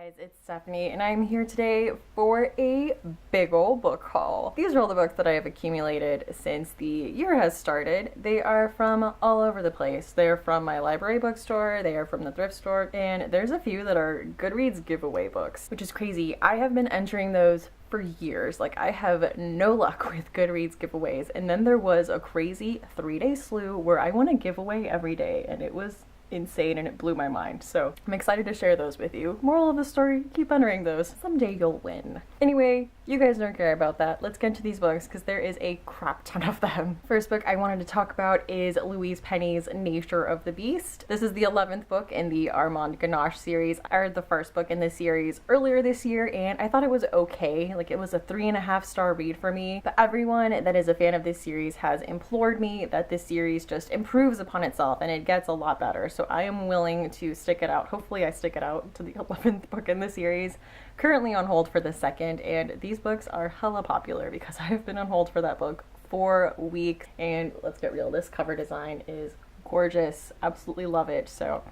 Guys, it's Stephanie and I'm here today for a big ol' book haul. These are all the books that I have accumulated since the year has started. They are from all over the place. They are from my library bookstore, they are from the thrift store, and there's a few that are Goodreads giveaway books, which is crazy. I have been entering those for years. Like, I have no luck with Goodreads giveaways, and then there was a crazy 3-day slew where I won a giveaway every day, and it was insane and it blew my mind. So I'm excited to share those with you. Moral of the story, keep entering those. Someday you'll win. Anyway, you guys don't care about that. Let's get into these books because there is a crap ton of them. First book I wanted to talk about is Louise Penny's Nature of the Beast. This is the 11th book in the Armand Ganache series. I read the first book in this series earlier this year and I thought it was okay. Like, it was a 3.5-star read for me, but everyone that is a fan of this series has implored me that this series just improves upon itself and it gets a lot better. So I am willing to stick it out. Hopefully I stick it out to the 11th book in the series. Currently on hold for the second, and these books are hella popular because I have been on hold for that book for weeks. And let's get real, this cover design is gorgeous. Absolutely love it. So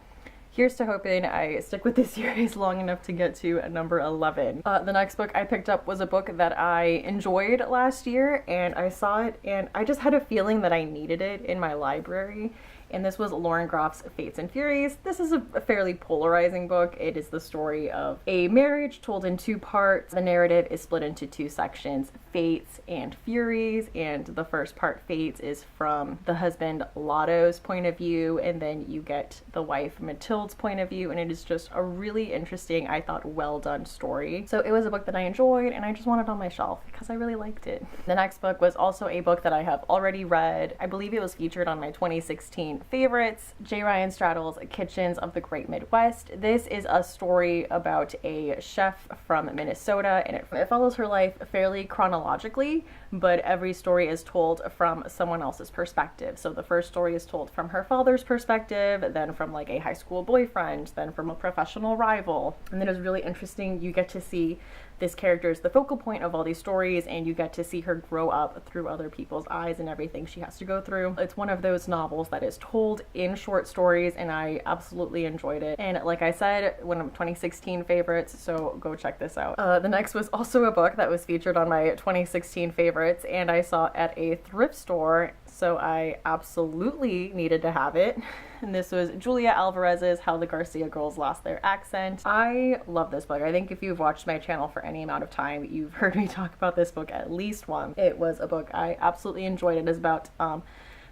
here's to hoping I stick with this series long enough to get to number 11. The next book I picked up was a book that I enjoyed last year, and I saw it and I just had a feeling that I needed it in my library. And this was Lauren Groff's Fates and Theories. This is a fairly polarizing book. It is the story of a marriage told in 2 parts. The narrative is split into 2 sections, Fates and Furies, and the first part, Fates, is from the husband Lotto's point of view, and then you get the wife Mathilde's point of view, and it is just a really interesting, I thought, well done story. So it was a book that I enjoyed, and I just wanted it on my shelf because I really liked it. The next book was also a book that I have already read. I believe it was featured on my 2016 favorites, J. Ryan Straddle's Kitchens of the Great Midwest. This is a story about a chef from Minnesota, and it follows her life fairly chronologically, but every story is told from someone else's perspective. So the first story is told from her father's perspective, then from like a high school boyfriend, then from a professional rival. And then it was really interesting. You get to see this character is the focal point of all these stories, and you get to see her grow up through other people's eyes and everything she has to go through. It's one of those novels that is told in short stories, and I absolutely enjoyed it. And like I said, one of 2016 favorites, so go check this out. The next was also a book that was featured on my 2016 favorites, and I saw at a thrift store, so I absolutely needed to have it. And this was Julia Alvarez's How the Garcia Girls Lost Their Accent. I love this book. I think if you've watched my channel for any amount of time, you've heard me talk about this book at least once. It was a book I absolutely enjoyed. It is about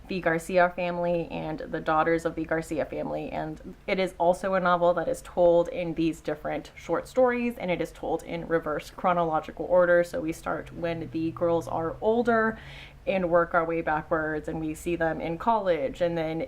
the Garcia family and the daughters of the Garcia family, and it is also a novel that is told in these different short stories, and it is told in reverse chronological order. So we start when the girls are older and work our way backwards, and we see them in college, and then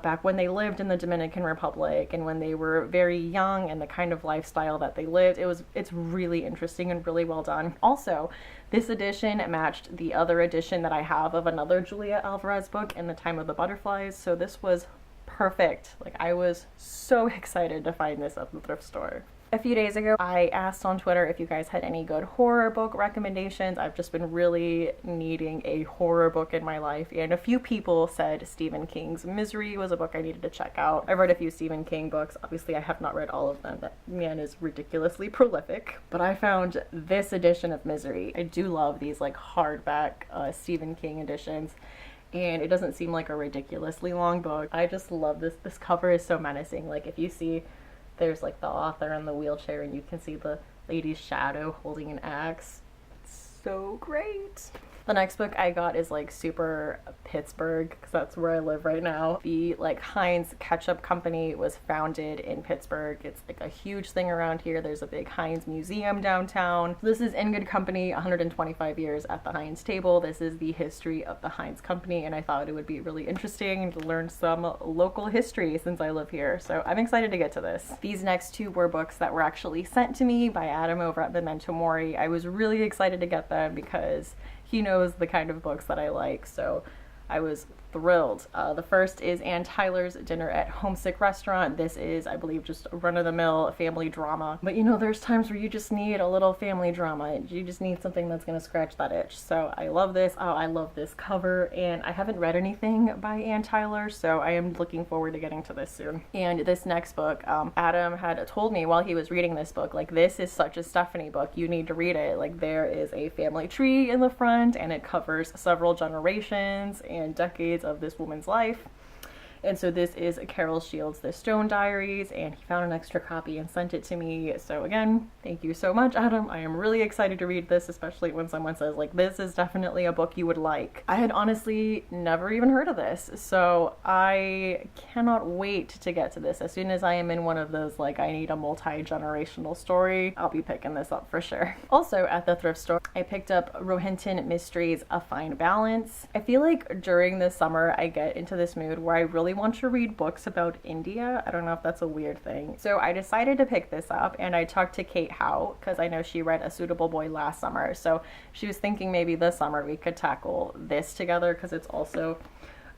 back when they lived in the Dominican Republic and when they were very young and the kind of lifestyle that they lived. It's really interesting and really well done. Also, this edition matched the other edition that I have of another Julia Alvarez book, In the Time of the Butterflies, so this was perfect. Like, I was so excited to find this at the thrift store. A few days ago, I asked on Twitter if you guys had any good horror book recommendations. I've just been really needing a horror book in my life, and a few people said Stephen King's Misery was a book I needed to check out. I've read a few Stephen King books. Obviously, I have not read all of them. That man is ridiculously prolific, but I found this edition of Misery. I do love these like hardback Stephen King editions, and it doesn't seem like a ridiculously long book. I just love this. This cover is so menacing. Like, if you see, there's like the author in the wheelchair and you can see the lady's shadow holding an axe. It's so great. The next book I got is like super Pittsburgh because that's where I live right now. The like Heinz ketchup company was founded in Pittsburgh. It's like a huge thing around here. There's a big Heinz museum downtown. This is In Good Company, 125 years at the Heinz table. This is the history of the Heinz company, and I thought it would be really interesting to learn some local history since I live here. So I'm excited to get to this. These next 2 were books that were actually sent to me by Adam over at Memento Mori. I was really excited to get them because he knows the kind of books that I like, so I was thrilled. The first is Ann Tyler's Dinner at Homesick Restaurant. This is, I believe, just a run-of-the-mill family drama. But you know, there's times where you just need a little family drama. You just need something that's gonna scratch that itch. So I love this. Oh, I love this cover, and I haven't read anything by Ann Tyler, so I am looking forward to getting to this soon. And this next book, Adam had told me while he was reading this book, like, this is such a Stephanie book. You need to read it. Like, there is a family tree in the front, and it covers several generations and decades of this woman's life. And so this is Carol Shields' The Stone Diaries, and he found an extra copy and sent it to me. So again, thank you so much, Adam. I am really excited to read this, especially when someone says, like, this is definitely a book you would like. I had honestly never even heard of this, so I cannot wait to get to this. As soon as I am in one of those, like, I need a multi-generational story, I'll be picking this up for sure. Also at the thrift store, I picked up Rohinton Mysteries' A Fine Balance. I feel like during the summer I get into this mood where I really want to read books about India. I don't know if that's a weird thing. So I decided to pick this up, and I talked to Kate Howe because I know she read A Suitable Boy last summer. So she was thinking maybe this summer we could tackle this together because it's also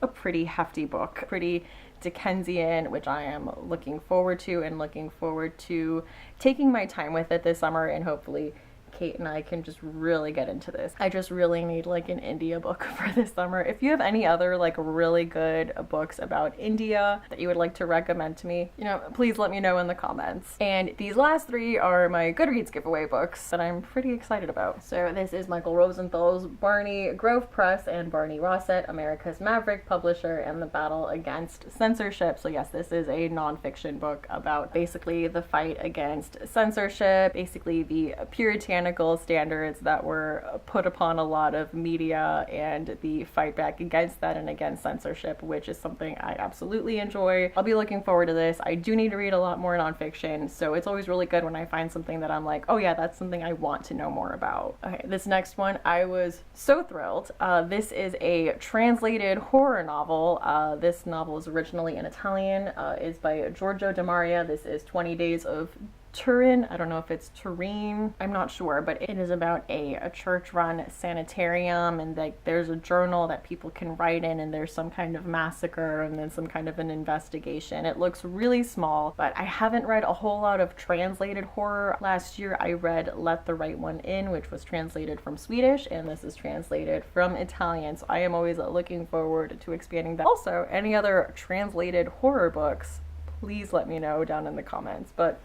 a pretty hefty book, pretty Dickensian, which I am looking forward to, and looking forward to taking my time with it this summer, and hopefully Kate and I can just really get into this. I just really need like an India book for this summer. If you have any other like really good books about India that you would like to recommend to me, you know, please let me know in the comments. And these last three are my Goodreads giveaway books that I'm pretty excited about. So this is Michael Rosenthal's Barney Grove Press and Barney Rossett, America's Maverick Publisher, and the Battle Against Censorship. So yes, this is a nonfiction book about basically the fight against censorship, basically the puritanical standards that were put upon a lot of media, and the fight back against that and against censorship, which is something I absolutely enjoy. I'll be looking forward to this. I do need to read a lot more nonfiction, so it's always really good when I find something that I'm like, oh yeah, that's something I want to know more about. Okay, this next one, I was so thrilled. This is a translated horror novel. This novel is originally in Italian, is by Giorgio De Maria. This is 20 Days of Turin. I don't know if it's Turin, I'm not sure, but it is about a church-run sanitarium, and like there's a journal that people can write in, and there's some kind of massacre and then some kind of an investigation. It looks really small, but I haven't read a whole lot of translated horror. Last year I read Let the Right One In, which was translated from Swedish, and this is translated from Italian, so I am always looking forward to expanding that. Also, any other translated horror books, please let me know down in the comments. But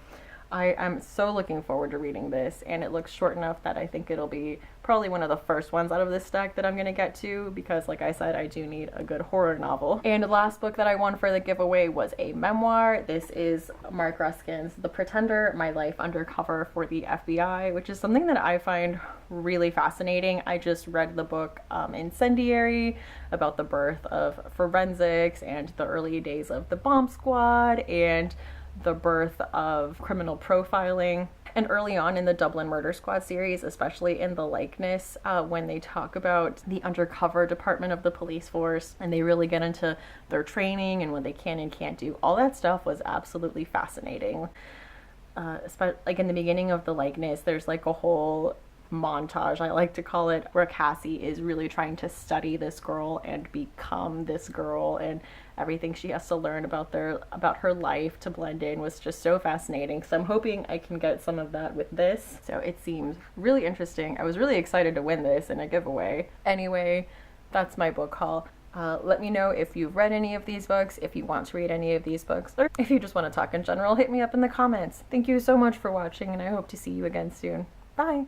I am so looking forward to reading this, and it looks short enough that I think it'll be probably one of the first ones out of this stack that I'm going to get to, because like I said, I do need a good horror novel. And the last book that I won for the giveaway was a memoir. This is Mark Ruskin's The Pretender, My Life Undercover for the FBI, which is something that I find really fascinating. I just read the book Incendiary, about the birth of forensics and the early days of the bomb squad and the birth of criminal profiling. And early on in the Dublin Murder Squad series, especially in The Likeness, when they talk about the undercover department of the police force, and they really get into their training and what they can and can't do, all that stuff was absolutely fascinating. Like in the beginning of The Likeness, there's like a whole montage, I like to call it, where Cassie is really trying to study this girl and become this girl, and everything she has to learn about her life to blend in was just so fascinating. So I'm hoping I can get some of that with this. So it seems really interesting. I was really excited to win this in a giveaway. Anyway, that's my book haul. Let me know if you've read any of these books, if you want to read any of these books, or if you just want to talk in general, hit me up in the comments. Thank you so much for watching, and I hope to see you again soon. Bye!